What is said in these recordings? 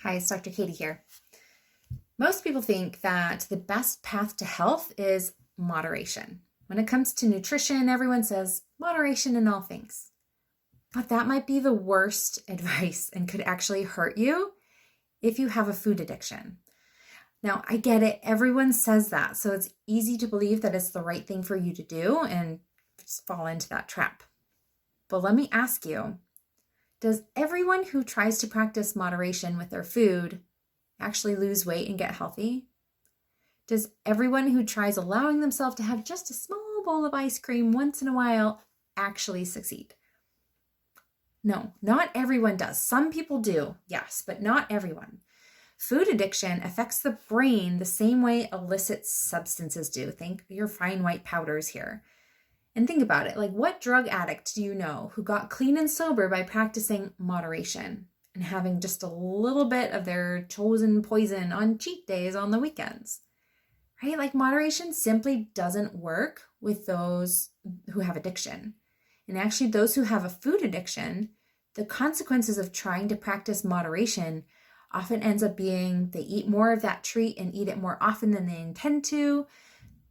Hi, it's Dr. Katie here. Most people think that the best path to health is moderation. When it comes to nutrition, everyone says moderation in all things. But that might be the worst advice and could actually hurt you if you have a food addiction. Now, I get it. Everyone says that, so it's easy to believe that it's the right thing for you to do and just fall into that trap. But let me ask you, does everyone who tries to practice moderation with their food actually lose weight and get healthy? Does everyone who tries allowing themselves to have just a small bowl of ice cream once in a while actually succeed? No, not everyone does. Some people do, yes, but not everyone. Food addiction affects the brain the same way illicit substances do. Think your fine white powders here. And think about it, like what drug addict do you know who got clean and sober by practicing moderation and having just a little bit of their chosen poison on cheat days on the weekends? Right? Like moderation simply doesn't work with those who have addiction. And actually, those who have a food addiction, the consequences of trying to practice moderation often ends up being they eat more of that treat and eat it more often than they intend to.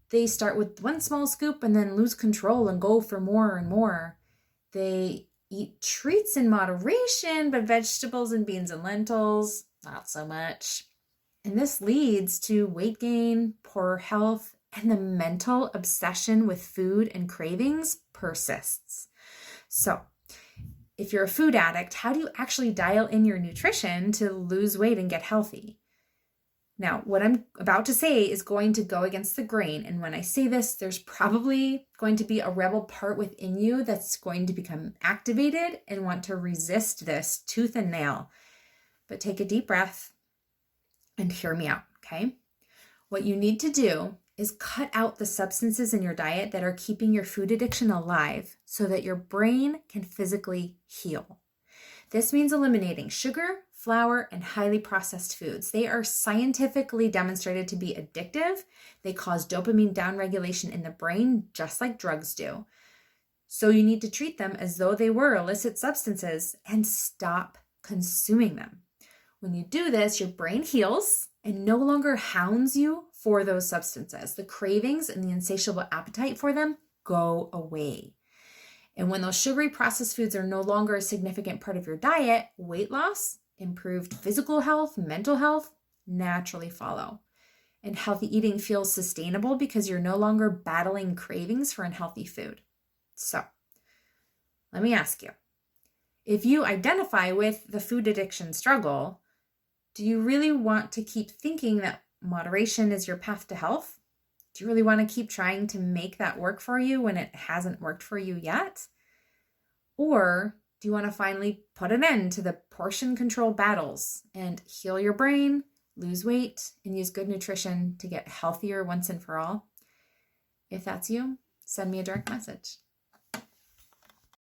They start with one small scoop and then lose control and go for more and more. They eat treats in moderation, but vegetables and beans and lentils, not so much. And this leads to weight gain, poor health, and the mental obsession with food and cravings persists. So, if you're a food addict, how do you actually dial in your nutrition to lose weight and get healthy? Now, what I'm about to say is going to go against the grain. And when I say this, there's probably going to be a rebel part within you that's going to become activated and want to resist this tooth and nail. But take a deep breath and hear me out, okay? What you need to do is cut out the substances in your diet that are keeping your food addiction alive so that your brain can physically heal. This means eliminating sugar, flour, and highly processed foods. They are scientifically demonstrated to be addictive. They cause dopamine downregulation in the brain, just like drugs do. So you need to treat them as though they were illicit substances and stop consuming them. When you do this, your brain heals and no longer hounds you for those substances. The cravings and the insatiable appetite for them go away. And when those sugary processed foods are no longer a significant part of your diet, weight loss, improved physical health, mental health naturally follow. And healthy eating feels sustainable because you're no longer battling cravings for unhealthy food. So, let me ask you, if you identify with the food addiction struggle, do you really want to keep thinking that moderation is your path to health? Do you really want to keep trying to make that work for you when it hasn't worked for you yet? Or do you want to finally put an end to the portion control battles and heal your brain, lose weight, and use good nutrition to get healthier once and for all? If that's you, send me a direct message.